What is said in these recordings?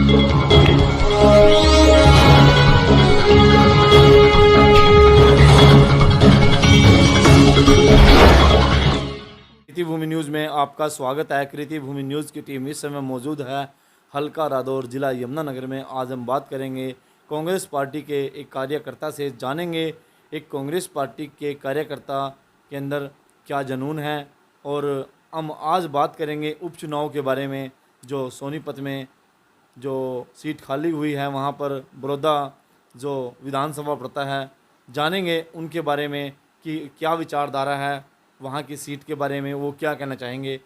कृति भूमि news में आपका स्वागत है। कृति भूमि न्यूज़ की टीम इस समय मौजूद है हल्का रादौर जिला यमुनानगर में। आज हम बात करेंगे कांग्रेस पार्टी के एक कार्यकर्ता से, जानेंगे एक कांग्रेस पार्टी के कार्यकर्ता के अंदर क्या जुनून है। और हम आज बात करेंगे उपचुनाव के बारे में, जो सोनीपत में जो सीट खाली हुई है वहाँ पर बड़ौदा जो विधानसभा पड़ता है, जानेंगे उनके बारे में कि क्या विचारधारा है वहाँ की सीट के बारे में, वो क्या कहना चाहेंगे।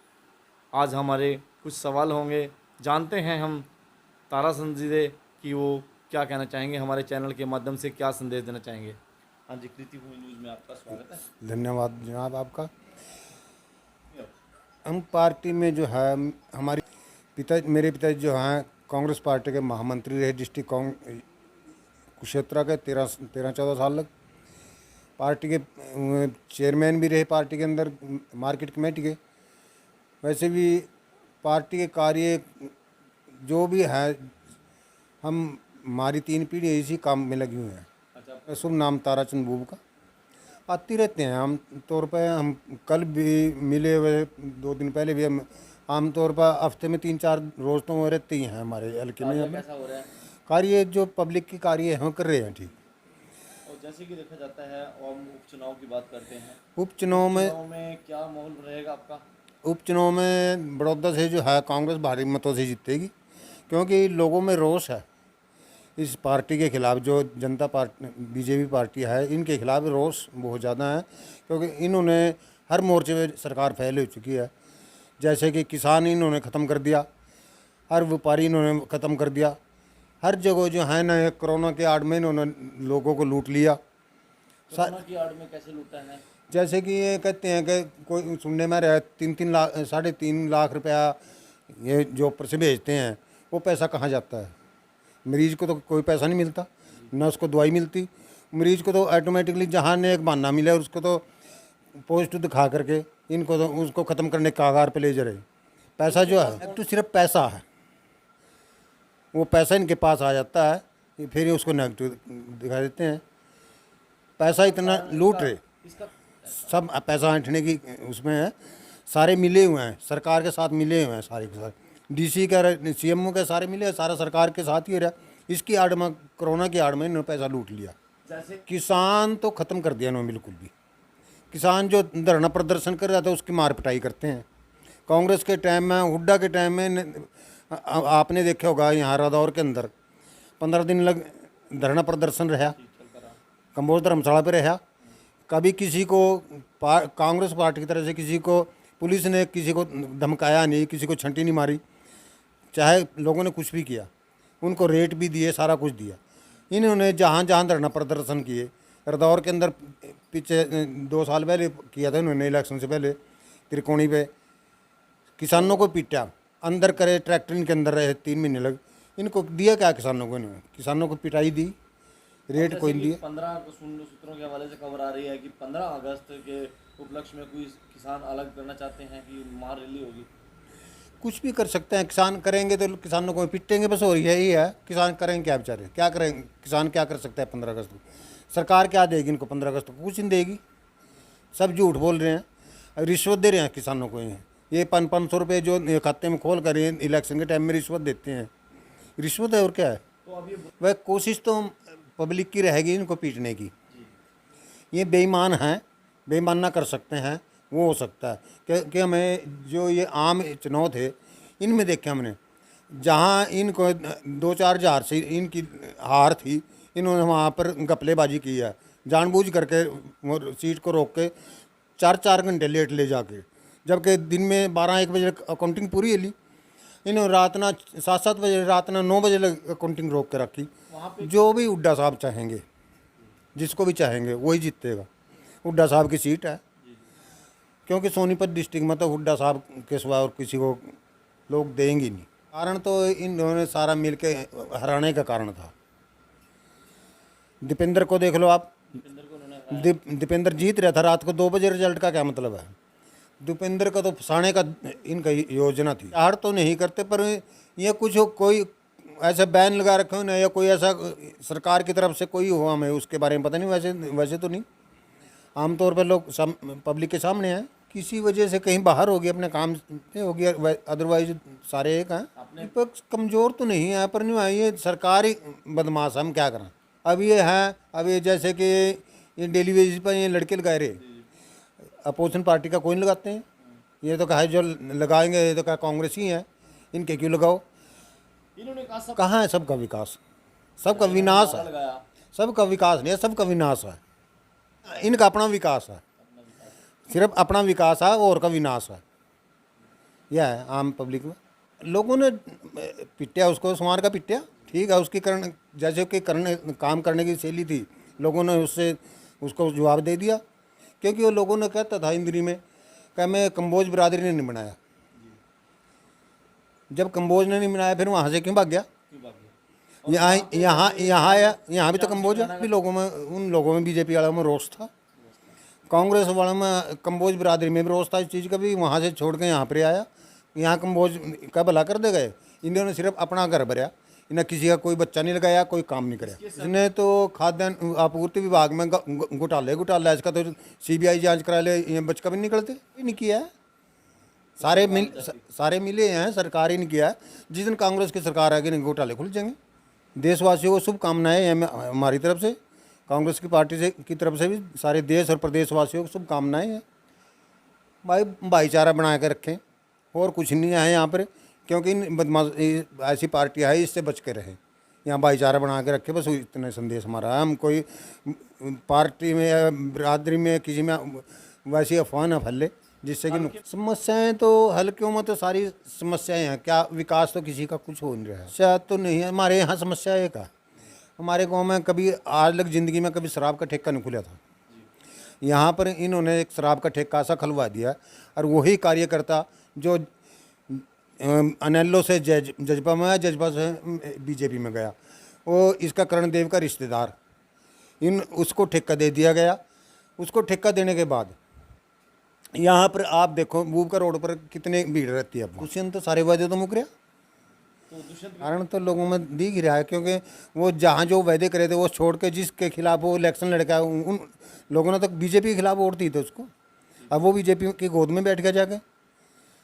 आज हमारे कुछ सवाल होंगे, जानते हैं हम तारा संजीदे कि वो क्या कहना चाहेंगे, हमारे चैनल के माध्यम से क्या संदेश देना चाहेंगे। हाँ जी, कृति भूमि न्यूज़ में आपका स्वागत है। धन्यवाद जनाब आपका। हम पार्टी में जो है हमारी मेरे पिताजी जो हैं कांग्रेस पार्टी के महामंत्री रहे, डिस्ट्रिक्ट कुरुक्षेत्र के 13-14 साल तक। पार्टी के चेयरमैन भी रहे पार्टी के अंदर, मार्केट कमेटी के। वैसे भी पार्टी के कार्य जो भी है, हमारी 3 पीढ़ी इसी काम में लगी हुई हैं। अच्छा, शुभ नाम ताराचंद बूब का। आती रहते हैं आम तौर पर। हम कल भी मिले हुए, 2 दिन पहले भी। हम आम तौर पर हफ्ते में 3-4 रोज़ तो वो रहते ही हैं हमारे हल्के में। कैसा हो रहा है कार्य जो पब्लिक के कार्य हम कर रहे हैं ठीक। और जैसे कि देखा जाता है, और हम उपचुनाव की बात करते हैं, उपचुनाव में क्या माहौल रहेगा आपका। उपचुनाव में बड़ौदा से जो है कांग्रेस भारी मतों से जीतेगी, क्योंकि लोगों में रोष है इस पार्टी के खिलाफ। जो जनता पार्टी बीजेपी पार्टी है, इनके खिलाफ रोष बहुत ज़्यादा है, क्योंकि इन्होंने हर मोर्चे में सरकार फैल हो चुकी है। जैसे कि किसान इन्होंने ख़त्म कर दिया, हर व्यापारी इन्होंने ख़त्म कर दिया, हर जगह जो है ना कोरोना के आड़ में इन्होंने लोगों को लूट लिया। कोरोना की आड़ में कैसे लूटा है। जैसे कि ये कहते हैं कि कोई सुनने में रहा 3-3 लाख 3.5 लाख रुपया ये जो ऊपर से भेजते हैं, वो पैसा कहाँ जाता है। मरीज़ को तो कोई पैसा नहीं मिलता, ना उसको दवाई मिलती। मरीज़ को तो ऑटोमेटिकली जहाँ ने एक बहाना मिला उसको तो पोस्ट दिखा करके इनको तो उसको ख़त्म करने के कागार पे ले जा रहे। पैसा जो है तो सिर्फ पैसा है, वो पैसा इनके पास आ जाता है, फिर उसको नेगेटिव दिखा देते हैं। पैसा इतना लूट रहे, सब पैसा ऐंठने की उसमें है। सारे मिले हुए हैं, सरकार के साथ मिले हुए हैं, सारे के साथ डीसी का सीएमओ के सारे मिले हैं, सारा सरकार के साथ ही रहा। इसकी आड़ में, कोरोना की आड़ में इन्होंने पैसा लूट लिया। किसान तो ख़त्म कर दिया इन्होंने बिल्कुल भी। किसान जो धरना प्रदर्शन कर रहा था उसकी मार पिटाई करते हैं। कांग्रेस के टाइम में, हुड्डा के टाइम में आपने देखा होगा, यहाँ रादौर के अंदर 15 दिन लग धरना प्रदर्शन रहा, कंबोज धर्मशाला पे रहा। कभी किसी को कांग्रेस पार्टी की तरफ से किसी को पुलिस ने किसी को धमकाया नहीं, किसी को छंटी नहीं मारी, चाहे लोगों ने कुछ भी किया, उनको रेट भी दिए, सारा कुछ दिया। इन्होंने जहाँ जहाँ धरना प्रदर्शन किए, रादौर के अंदर पीछे 2 साल पहले किया था इन्होंने, इलेक्शन से पहले त्रिकोणी पे किसानों को पीटा, अंदर करे, ट्रैक्टर इनके अंदर रहे 3 महीने लग। इनको दिया क्या किसानों को? इन्होंने किसानों को पिटाई दी, रेट कोई नहीं दिया। 15 सूत्रों के हवाले से खबर आ रही है कि 15 अगस्त के उपलक्ष्य में कोई किसान अलग करना चाहते हैं कि मार रैली होगी। कुछ भी कर सकते हैं, किसान करेंगे तो किसानों को पिटेंगे, बस। और यही है, किसान करेंगे क्या बेचारे, क्या करेंगे किसान, क्या कर सकता है 15 अगस्त को? सरकार क्या देगी इनको 15 अगस्त को? कुछ नहीं देगी। सब झूठ बोल रहे हैं, रिश्वत दे रहे हैं किसानों को। ये 500 रुपये जो खाते में खोल कर इलेक्शन के टाइम में रिश्वत देते हैं, रिश्वत है और क्या है। तो अभी वह कोशिश तो पब्लिक की रहेगी इनको पीटने की। ये बेईमान हैं, बेईमान ना कर सकते हैं, वो हो सकता है कि हमें जो ये आम चुनाव थे इनमें देखे हमने, जहाँ इनको 2-4 हज़ार से इनकी हार थी, इन्होंने वहाँ पर गपलेबाजी की है, जानबूझ करके सीट को रोक के 4-4 घंटे लेट ले जाके, जबकि दिन में 12-1 बजे अकाउंटिंग पूरी ली। इन्होंने रात ना 7-7 बजे, रात ना 9 बजे अकाउंटिंग रोक के रखी। जो भी हुड्डा साहब चाहेंगे, जिसको भी चाहेंगे वही जीतेगा। हुड्डा साहब की सीट है, क्योंकि सोनीपत डिस्ट्रिक्ट में तो हुड्डा साहब के सिवा और किसी को लोग देंगे नहीं। कारण तो इन्होंने सारा मिल के हराने का कारण था। दीपेंद्र को देख लो आप, दीपेंद्र जीत रहा था रात को 2 बजे, रिजल्ट का क्या मतलब है? दीपेंद्र का तो फंसाने का इनका योजना थी। हार तो नहीं करते, पर ये कुछ कोई ऐसे बैन लगा रखे हो ना, या कोई ऐसा सरकार की तरफ से कोई हो, हमें उसके बारे में पता नहीं। वैसे तो नहीं, आमतौर पर लोग पब्लिक के सामने हैं। किसी वजह से कहीं बाहर होगी, अपने काम पे होगी, अदरवाइज सारे एक हैं। विपक्ष कमज़ोर तो नहीं है, पर नहीं है, ये सरकार ही बदमाश है, हम क्या करें। अब ये हैं, अब ये जैसे कि ये डेली बेसिस पर ये लड़के लगाए रहे, अपोजिशन पार्टी का कोई नहीं लगाते हैं। ये तो कहा है जो लगाएंगे, ये तो कहा कांग्रेस ही है, इनके क्यों लगाओ। इन्होंने कहा सब कहाँ है सबका विकास, सबका विनाश है। लगाया। सबका विकास नहीं है, सबका विनाश है। इनका अपना विकास है, सिर्फ अपना विकास है, और का विनाश है। यह है आम पब्लिक में। लोगों ने पिटिया उसको, सुमार का पिटिया, ठीक है, उसकी करण जैसे कि काम करने की शैली थी, लोगों ने उसको जवाब दे दिया। क्योंकि वो लोगों ने कहता था इंद्री में कि मैं कंबोज बिरादरी ने नहीं बनाया। जब कंबोज ने नहीं बनाया, फिर वहाँ से क्यों भाग गया। यहाँ भी तो कंबोज है। भी लोगों में, उन लोगों में, बीजेपी वालों में रोष था, कांग्रेस वालों में कंबोज बिरादरी में भी रोष था इस चीज़ का। भी वहाँ से छोड़ के यहाँ पर आया, यहाँ कंबोज का भला कर दे गए। इन्होंने सिर्फ अपना घर भरा, इन्हें किसी का कोई बच्चा नहीं लगाया, कोई काम नहीं कराया। इसने तो खाद्यान्न आपूर्ति विभाग में घोटाला, इसका तो CBI जांच करा ले, ये बच कभी निकलते ही नहीं किया है। सारे मिले हैं, सरकार ही नहीं किया है। जिस दिन कांग्रेस की सरकार आएगी, नहीं घोटाले खुल जाएंगे। देशवासियों को शुभकामनाएं हैं हमारी तरफ से, कांग्रेस की पार्टी से की तरफ से भी सारे देश और प्रदेशवासियों को शुभकामनाएं हैं। भाई भाईचारा बना के रखें, और कुछ नहीं है यहाँ पर। क्योंकि इन बदमाश ऐसी पार्टियाँ है, इससे बच के रहे। यहाँ भाईचारा बना के रखे, बस इतने संदेश हमारा है। हम कोई पार्टी में या बिरादरी में किसी में वैसी अफवाह न फैले जिससे कि समस्याएं तो हल क्यों मत, तो सारी समस्याएं हैं। क्या विकास तो किसी का कुछ हो नहीं रहा है, शायद तो नहीं है। हमारे यहाँ समस्या एक है, हमारे गांव में कभी आज तक ज़िंदगी में कभी शराब का ठेका नहीं खुला था। यहाँ पर इन्होंने एक शराब का ठेका ऐसा खुलवा दिया, और वही कार्यकर्ता जो अनेलो से जजपा में, जजपा से बीजेपी में गया, वो इसका करण देव का रिश्तेदार, उसको ठेका दे दिया गया। उसको ठेका देने के बाद यहाँ पर आप देखो बूबका रोड पर कितने भीड़ रहती है। क्वेश्चन तो सारे वादे तो मुक रहा, कारण तो लोगों में दिख ही रहा है। क्योंकि वो जहाँ जो वादे करे थे वो छोड़ के जिसके खिलाफ वो इलेक्शन लड़का, उन लोगों ने तो बीजेपी के खिलाफ वोट दी थी उसको। अब वो बीजेपी की गोद में बैठ गया जाके।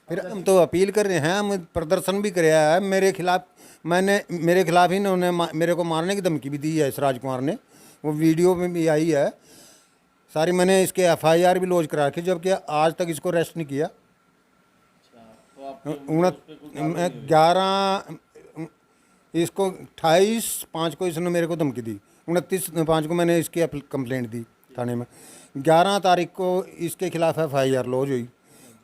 फिर हम तो अपील कर रहे हैं, हम प्रदर्शन भी कराया है मेरे खिलाफ ही इन्होंने मेरे को मारने की धमकी भी दी है इस राजकुमार ने, वो वीडियो में भी आई है सारी। मैंने इसके FIR भी लॉन्च करा रखी, जबकि आज तक इसको अरेस्ट नहीं किया। 28/5 को इसने मेरे को धमकी दी, 29/5 को मैंने इसकी कंप्लेंट दी थाने में, 11 तारीख को इसके खिलाफ FIR लॉन्च हुई।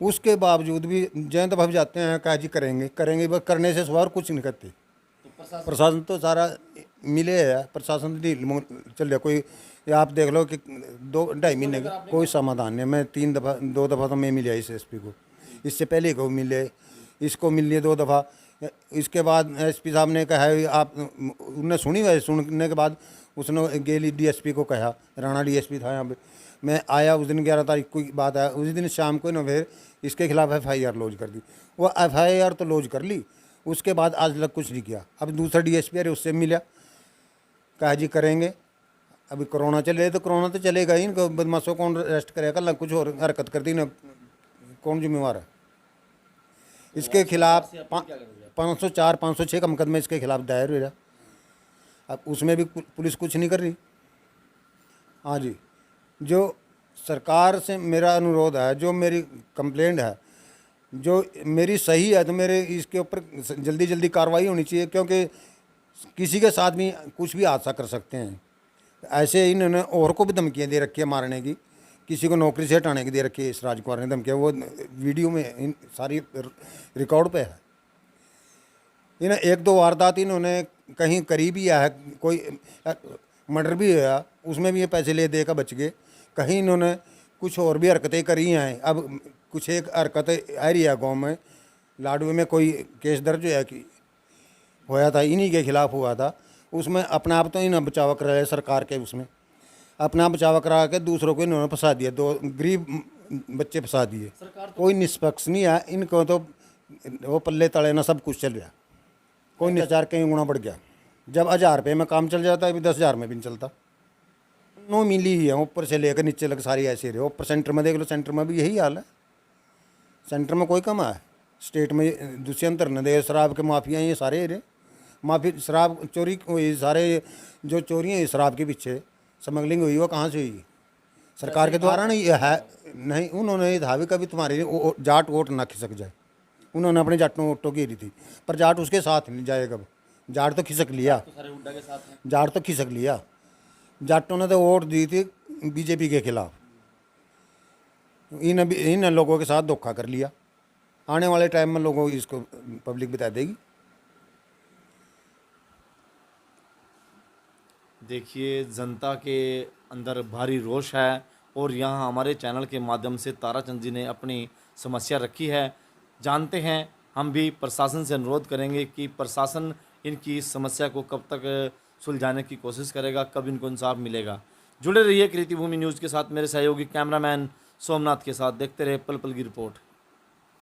उसके बावजूद भी जयंत भाव जाते हैं, कहा जी करेंगे, बस करने से सवार कुछ नहीं करते। प्रशासन तो सारा मिले है, प्रशासन ढील चल रहा। कोई आप देख लो कि 2-2.5 महीने का कोई समाधान नहीं। मैं 2 दफ़ा तो मैं मिला इस SP को, इससे पहले को मिले, इसको मिल लिए 2 दफ़ा। इसके बाद SP साहब ने कहा आप उन्हें सुनने के बाद उसने गेली DSP को कहा, राणा DSP था यहाँ पे। मैं आया उस दिन 11 तारीख को बात आया, उसी दिन शाम को ना फिर इसके खिलाफ FIR लॉन्च कर दी। वो FIR तो लॉन्च कर ली, उसके बाद आज तक कुछ नहीं किया। अब दूसरा DSP है, उससे मिला, कहा जी करेंगे। अभी कोरोना चले तो कोरोना तो चलेगा ही, इनको बदमाशों कौन अरेस्ट करेगा। कल कुछ और हरकत कर दी ना, कौन जिम्मेवार है। इसके खिलाफ 504 506 का मुकदमा इसके खिलाफ दायर हुआ। अब उसमें भी पुलिस कुछ नहीं कर रही। हाँ जी, जो सरकार से मेरा अनुरोध है, जो मेरी कंप्लेंट है, जो मेरी सही है, तो मेरे इसके ऊपर जल्दी कार्रवाई होनी चाहिए। क्योंकि किसी के साथ भी कुछ भी हादसा कर सकते हैं। ऐसे इन्होंने और को भी धमकियाँ दे रखी है मारने की, किसी को नौकरी से हटाने की दे रखी है इस राजकुमार ने धमकियाँ। वो वीडियो में सारी रिकॉर्ड पे है। इन्हें 1-2 वारदात इन्होंने कहीं करीब ही है, कोई मर्डर भी हुआ, उसमें भी ये पैसे ले दे कर बच गए। कहीं इन्होंने कुछ और भी हरकतें करी हैं। अब कुछ एक हरकत आ रही है गाँव में, लाडवे में कोई केस दर्ज है कि होया था, इन्हीं के खिलाफ हुआ था। उसमें अपना आप तो इन्हें बचाव करा है सरकार के, उसमें अपना बचाव करा के दूसरों को इन्होंने फंसा दिया, 2 गरीब बच्चे फंसा दिए। कोई निष्पक्ष नहीं है, इनको तो वो पल्ले तले ना सब कुछ चल रहा। कोई नहीं, 4 कई गुना बढ़ गया। जब 1000 रुपये में काम चल जाता है, अभी 10,000 में भी नहीं चलता। नो मिली ही है, ऊपर से लेकर नीचे लग सारी ऐसे रहे। ऊपर सेंटर में देख लो, सेंटर में भी यही हाल है। सेंटर में कोई कम है, स्टेट में दुष्यंत नदे शराब के माफिया ये सारे रहे। माफी शराब चोरी हुई, सारे जो चोरियाँ हुई शराब के पीछे स्मगलिंग हुई, वो कहाँ से हुई? सरकार के द्वारा नहीं है। नहीं, उन्होंने ये था भी कभी तुम्हारे जाट वोट ना खिसक जाए। उन्होंने अपने जाटों वोटों की घेरी थी, पर जाट उसके साथ नहीं जाएगा। जाट तो खिसक लिया, जाट तो खिसक लिया। जाटों ने तो वोट दी थी बीजेपी के खिलाफ। इन लोगों के साथ धोखा कर लिया। आने वाले टाइम में लोगों को इसको पब्लिक बता देगी। देखिए, जनता के अंदर भारी रोष है और यहाँ हमारे चैनल के माध्यम से ताराचंद जी ने अपनी समस्या रखी है। जानते हैं, हम भी प्रशासन से अनुरोध करेंगे कि प्रशासन इनकी समस्या को कब तक सुलझाने की कोशिश करेगा, कब इनको इंसाफ मिलेगा। जुड़े रहिए कृति भूमि न्यूज़ के साथ मेरे सहयोगी कैमरामैन सोमनाथ के साथ। देखते रहे पल पल की रिपोर्ट।